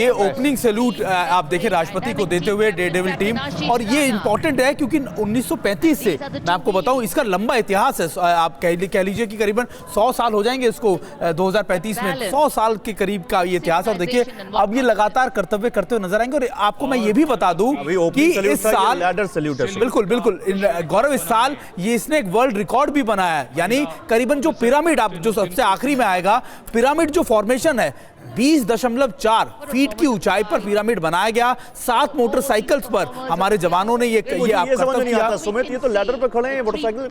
ये opening salute आप देखें राष्ट्रपति को देते हुए डेयरडेविल टीम, और ये इंपॉर्टेंट है क्योंकि 1935 से मैं आपको बताऊं इसका लंबा इतिहास है। आप कह लीजिए कि करीबन 100 साल हो जाएंगे इसको 2035 में, 100 साल के करीब का ये इतिहास। और देखिए अब ये लगातार कर्तव्य करते हुए नजर आएंगे। और आपको मैं ये भी बता दूं कि इस साल बिल्कुल बिल्कुल गौरव, इस साल ये इसने एक वर्ल्ड रिकॉर्ड भी बनाया है। यानी करीबन जो पिरामिड, आप जो सबसे आखिरी में आएगा, पिरामिड जो फॉर्मेशन है 20.4 फीट की ऊंचाई पर पिरामिड बनाया गया। 7 मोटरसाइकिल्स पर हमारे जवानों ने ये समझ नहीं आता सुमित, ये तो लैडर पे खड़े हैं मोटरसाइकिल।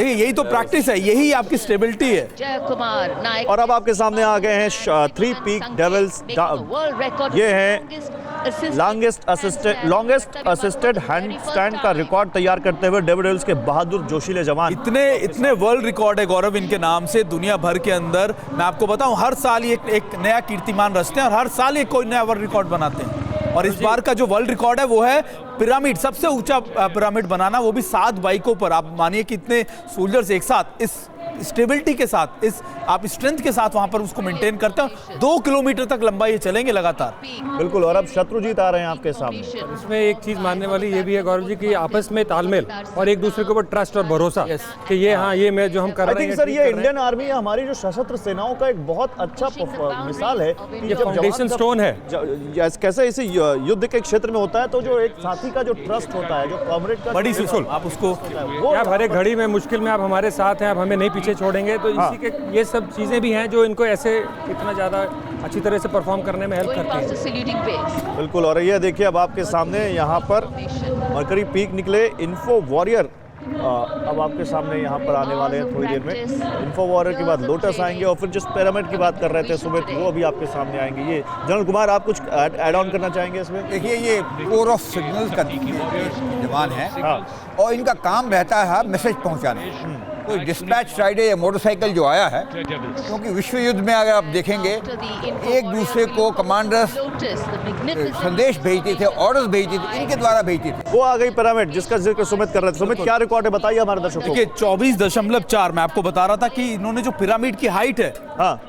यही तो प्रैक्टिस है, यही आपकी स्टेबिलिटी है। और अब आपके सामने आ गए हैं 3 पीक डेविल्स। ये है लॉन्गेस्ट असिस्टेड हैंडस्टैंड का रिकॉर्ड तैयार करते हुए डेविल्स के बहादुर जोशीले जवान। इतने वर्ल्ड रिकॉर्ड है गौरव इनके नाम से दुनिया भर के अंदर। मैं आपको बताऊं हर साल ये एक नया कीर्तिमान रचते हैं और हर साल ये कोई नया वर्ल्ड रिकॉर्ड बनाते हैं। और इस बार का जो वर्ल्ड रिकॉर्ड है वो है पिरामिड, सबसे ऊंचा पिरामिड बनाना, वो भी 7 बाइकों पर। आप मानिए कि इतने सोल्जर्स एक साथ इस स्टेबिलिटी के साथ, इस आप स्ट्रेंथ के साथ वहां पर उसको मेंटेन करते हैं। 2 किलोमीटर तक लंबा ये चलेंगे लगातार। बिल्कुल। और अब शत्रुजीत आ रहे हैं आपके सामने। इसमें एक चीज मानने वाली ये भी है गौरव जी की आपस में तालमेल और एक दूसरे के ऊपर ट्रस्ट और भरोसा कि ये हाँ ये मैं जो हम कर रहे हैं। सर ये इंडियन आर्मी या हमारी जो सशस्त्र सेनाओं का एक बहुत अच्छा मिसाल है। ये फाउंडेशन स्टोन है। कैसे इसे युद्ध के क्षेत्र में होता है तो जो एक साथी का जो ट्रस्ट होता है, जो कॉमरेड का बड़ी बिल्कुल आप उसको आप हर एक घड़ी में मुश्किल में आप हमारे साथ हैं, आप हमें नहीं पीछे छोड़ेंगे। तो इसी के ये सब चीजें भी हैं जो इनको ऐसे इतना ज्यादा अच्छी तरह से परफॉर्म करने में हेल्प करती हैं। बिल्कुल। और ये देखिए अब आपके सामने यहाँ पर मरकरी पीक निकले इन्फो वॉरियर अब आपके सामने यहाँ पर आने वाले हैं थोड़ी देर में। इन्फो वॉरियर के बाद लोटस आएंगे और फिर जिस पिरामिड की बात कर रहे थे सुमित, वो अभी आपके सामने आएंगे। ये जनरल कुमार, आप कुछ ऐड ऑन करना चाहेंगे इसमें? देखिए ये कोर ऑफ सिग्नल्स का जवान है और इनका काम रहता है मैसेज पहुंचाने। तो डिस्पैच राइडर या मोटरसाइकिल जो आया है, क्योंकि विश्व युद्ध में अगर आप देखेंगे एक दूसरे को कमांडर्स संदेश भेजते थे, ऑर्डर्स भेजते थे, इनके द्वारा भेजते थे। वो आ गई पिरामिड जिसका जिक्र सुमित कर रहे थे। सुमित क्या रिकॉर्ड है बताइए हमारे दर्शकों को। देखिए 24.4 मैं आपको बता रहा था कि इन्होंने जो पिरामिड की हाइट है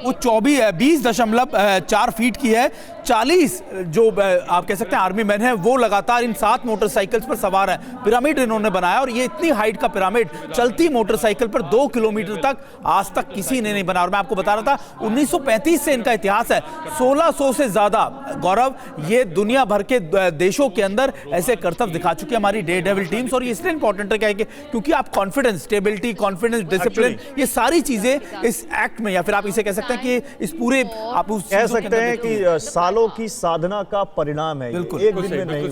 वो 20.4 फीट की है। 40 जो आप कह सकते हैं आर्मी मैन है वो लगातार इन 7 मोटरसाइकिल्स पर सवार हैं। पिरामिड इन्होंने बनाया और ये इतनी हाइट का पिरामिड चलती मोटरसाइकिल पर 2 किलोमीटर तक आज तक किसी ने नहीं बनाया। और मैं आपको बता रहा था 1935 से इनका इतिहास है। 1600 से ज्यादा गौरव ये दुनिया भर के देशों के अंदर ऐसे कर्तव्य दिखा चुकी है हमारी डेयरडेविल टीम्स। और ये इसलिए इंपॉर्टेंट है क्योंकि आप कॉन्फिडेंस, स्टेबिलिटी, कॉन्फिडेंस, डिसिप्लिन, ये सारी चीजें इस एक्ट में, या फिर आप इसे कह सकते हैं कि इस पूरे आप कह सकते हैं कि सालों की साधना का परिणाम है। बिल्कुल एक दिन में नहीं।